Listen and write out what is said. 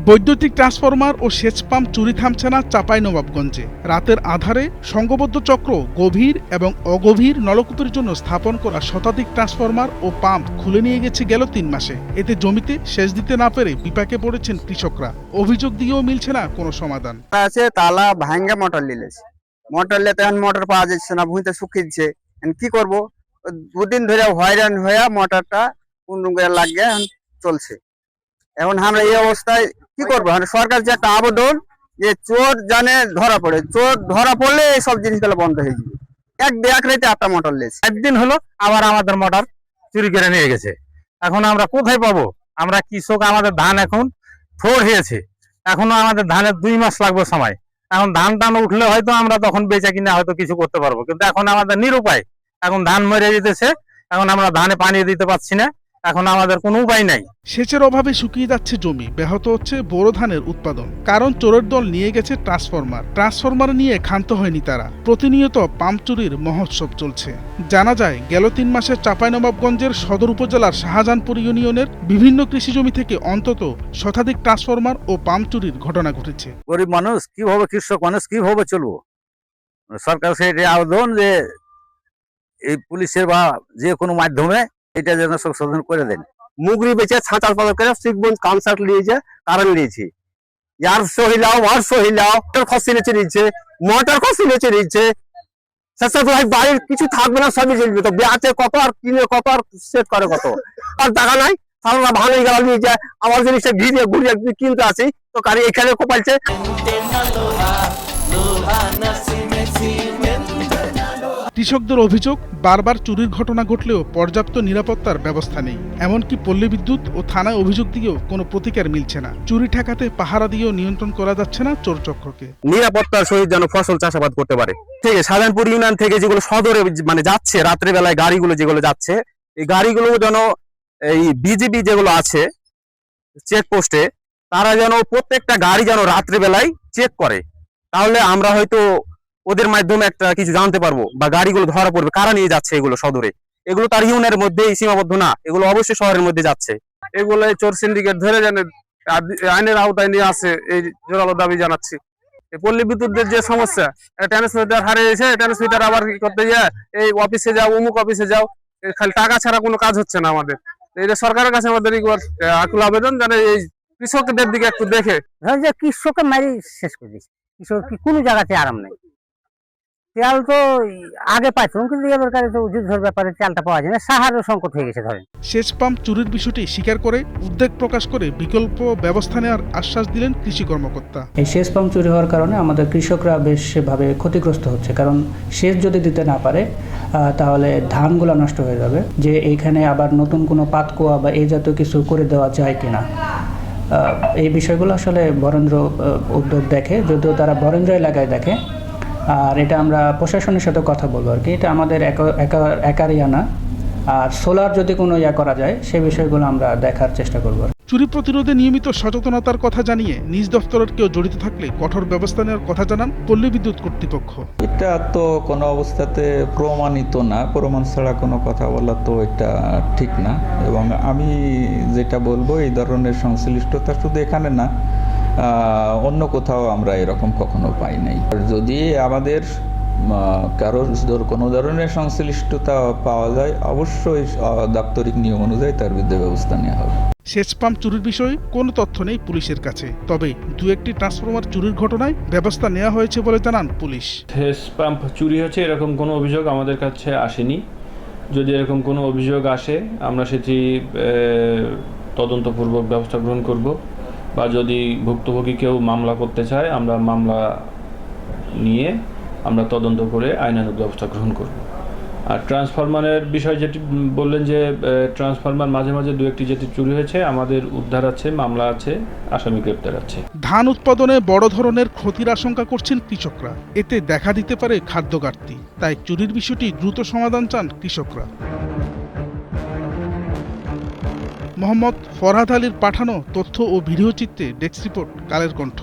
বৈদ্যুতিক ট্রান্সফরমার ও সেচ পাম্প চুরি থামছে না চাঁপাইনবাবগঞ্জে। রাতের আধারে সংঘবদ্ধ চক্র গভীর এবং অগভীর নলকূপের জন্য স্থাপন করা শতাধিক ট্রান্সফরমার ও পাম্প খুলে নিয়ে গেছে গেল 3 মাসে। এতে জমিতে সেচ দিতে না পেরে বিপাকে পড়েছেন কৃষকরা। অভিযোগ দিয়েও মিলছে না কোনো সমাধান। আছে তালা ভাঙ্গা মোটর লিলেছে, মোটর লে তখন মোটর পাওয়া যাচ্ছে না, ভুঁইতে শুকিয়েছে। কি করব, দুদিন ধরে হয়রান হয়ে মোটরটা কোন লাগিয়ে চলছে। এখন আমরা এই অবস্থায় কি করবো? সরকার যে একটা আবেদন যে চোর জানে ধরা পড়ে, চোর ধরা পড়লে এইসব জিনিসগুলো বন্ধ হয়ে যাবে। এক রাতে 8টা মোটর লেছে। একদিন হলো আবার আমাদের মোটর চুরি করে নিয়ে গেছে। এখন আমরা কোথায় পাবো? আমরা কৃষক, আমাদের ধান এখন থোড় হয়েছে, এখনো আমাদের ধানের 2 মাস লাগবে সময়। এখন ধান উঠলে হয়তো আমরা তখন বেচা কিনা হয়তো কিছু করতে পারবো, কিন্তু এখন আমাদের নিরুপায়। এখন ধান মরে যেতেছে, এখন আমরা ধানে পানি দিতে পারছি না, এখন আমাদের কোনো উপায় নাই। সেচের অভাবে শুকিয়ে যাচ্ছে জমি, ব্যাহত হচ্ছে বোরো ধানের উৎপাদন। কারণ চোরের দল নিয়ে গেছে ট্রান্সফরমার নিয়ে ক্ষান্ত হয়নি তারা। প্রতিনিয়ত পাম্প চুরির মহোৎসব চলছে। জানা যায় গেল 3 মাসে চাঁপাইনবাবগঞ্জের সদর উপজেলার শাহজাহানপুর ইউনিয়নের বিভিন্ন কৃষি জমি থেকে অন্তত শতাধিক ট্রান্সফরমার ও পাম্প চুরির ঘটনা ঘটেছে। গরিব মানুষ কিভাবে, কৃষক মানুষ কিভাবে চলবো? সরকার সেই আবেদন যে এই পুলিশের বা যে কোনো মাধ্যমে এটা যেন সংশোধন করে দেন। মুগরি বেচে ছাঁচাল পাতা করে সিকবন্দ কনসার্ট নিয়েছে, কারণ নিয়েছি ইয়ার সহিলাও আর সহিলাও খসি নেচে নিচ্ছে, মোটর খসি নেচে নিচ্ছে। শেষে তো ভাই বাড়ির কিছু থাকবে না, সবই চলবে। তো বেচে কত আর কিনে কত আর সেট করে কত, আর টাকা নাই। তাহলে ভালো গেল নিয়ে যায় আমার জিনিসটা ঘিরে ঘুরিয়ে কিনতে আসি, তো কারি এখানে কোপাইছে। কৃষকদের অভিযোগ, বারবার চুরির ঘটনা ঘটলেও পর্যাপ্ত নিরাপত্তার ব্যবস্থা নেই। এমনকি পল্লী বিদ্যুৎ ও থানায় অভিযোগ দিয়েও কোনো প্রতিকার মিলছে না। চুরি ঠেকাতে পাহারা দিয়েও নিয়ন্ত্রণ করা যাচ্ছে না চোর চক্রকে। নিরাপত্তার সহিত যেন ফসল চাষাবাদ করতে পারে। ঠিক আছে, শাহজাহানপুর ইউনিয়ন থেকে যেগুলো সদরে মানে যাচ্ছে, রাত্রে বেলায় গাড়িগুলো যেগুলো যাচ্ছে, এই গাড়িগুলো যেন এই বিজিবি যেগুলো আছে চেকপোস্টে, তারা যেন প্রত্যেকটা গাড়ি যেন রাত্রে বেলায় চেক করে। তাহলে আমরা হয়তো ওদের মাধ্যমে একটা কিছু জানতে পারবো, বা গাড়িগুলো ধরা পড়বে কারা নিয়ে যাচ্ছে এগুলো সদরে। এগুলো তার ইউনিয়নের মধ্যেই সীমাবদ্ধ না, এগুলো অবশ্যই শহরের মধ্যে যাচ্ছে। এগুলো চোর সিন্ডিকেট ধরে যেন আইনের আওতায় নিয়ে আসে, এই জোরালো দাবি জানাচ্ছি। পল্লী বিদ্যুতের যে সমস্যা, ট্রান্সমিটার হারিয়েছে, ট্রান্সমিটার আবার কি করতে যায়, এই অফিসে যাও, অমুক অফিসে যাও, খালি টাকা ছাড়া কোনো কাজ হচ্ছে না আমাদের। এটা সরকারের কাছে আমাদের আকুল আবেদন, যেন এই কৃষকদের দিকে একটু দেখে। কৃষককে মারি শেষ করে দিচ্ছে, কৃষক কি কোনো জায়গাতে আরাম নেই। চাল তো আগে পাইতো, কিন্তু এবার তো যুদ্ধের ব্যাপারে চালটা পাওয়া যায় না, সাহারও সংকট হয়ে গেছে। ধরেন সেচ পাম্প চুরির বিষয়টি স্বীকার করে উদ্বেগ প্রকাশ করে বিকল্প ব্যবস্থা নেওয়ার আশ্বাস দিলেন কৃষি কর্মকর্তা। এই সেচ পাম্প চুরি হওয়ার কারণে আমাদের কৃষকরা বেশভাবে ক্ষতিগ্রস্ত হচ্ছে। কারণ সেচ যদি দিতে না পারে তাহলে ধানগুলো নষ্ট হয়ে যাবে। যে এইখানে আবার নতুন কোনো পাতকুয়া বা এই জাতীয় কিছু করে দেওয়া যায় কিনা, এই বিষয়গুলো আসলে বরেন্দ্র উদ্যোগ দেখে, যদিও তারা বরেন্দ্র এলাকায় দেখে। আর এটা আমরা প্রশাসনের সাথে কথা বলবো আর কি, এটা আমাদের একার ইয়া না। আর সোলার যদি কোনো ইয়া করা যায়, সেই বিষয়গুলো আমরা দেখার চেষ্টা করব। চুরি প্রতিরোধে নিয়মিত সচেতনতার কথা জানিয়ে নিজ দফতরের কেউ জড়িত থাকলে কঠোর ব্যবস্থা নেওয়ার কথা জানান পল্লী বিদ্যুৎ কর্তৃপক্ষ। এটা তো কোনো অবস্থাতে প্রমাণিত না, প্রমাণ ছাড়া কোনো কথা বলা তো এটা ঠিক না। এবং আমি যেটা বলবো, এই ধরনের সংশ্লিষ্টতা শুধু এখানে না, অন্য কোথাও আমরা এরকম কখনো পাই নাই। যদি আমাদের কারো কোনো ধরনের সংশ্লিষ্টতা পাওয়া যায়, অবশ্যই দাপ্তরিক নিয়ম অনুযায়ী তার বিরুদ্ধে ব্যবস্থা নেওয়া হবে। সেচ পাম্প চুরির বিষয়ে কোনো তথ্য নেই পুলিশের কাছে, তবে 2-1টি ট্রান্সফরমার চুরির ঘটনায় ব্যবস্থা নেওয়া হয়েছে বলে জানান পুলিশ। সেচ পাম্প চুরি হচ্ছে এরকম কোনো অভিযোগ আমাদের কাছে আসেনি। যদি এরকম কোনো অভিযোগ আসে, আমরা সেটি তদন্তপূর্বক ব্যবস্থা গ্রহণ করব, বা যদি ভুক্তভোগী কেউ মামলা করতে চায়, আমরা মামলা নিয়ে আমরা তদন্ত করে আইনানুগ ব্যবস্থা গ্রহণ করব। আর ট্রান্সফরমারের বিষয় যেটি বললেন, যে ট্রান্সফরমার মাঝে মাঝে 2-1টি যেটি চুরি হয়েছে, আমাদের উদ্ধার আছে, মামলা আছে, আসামি গ্রেপ্তার আছে। ধান উৎপাদনে বড় ধরনের ক্ষতির আশঙ্কা করছেন কৃষকরা। এতে দেখা দিতে পারে খাদ্য ঘাটতি। তাই চুরির বিষয়টি দ্রুত সমাধান চান কৃষকরা। মোহাম্মদ ফরহাদ আলীর পাঠানো তথ্য ও ভিডিও চিত্রে ডেস্ক রিপোর্ট, কালের কণ্ঠ।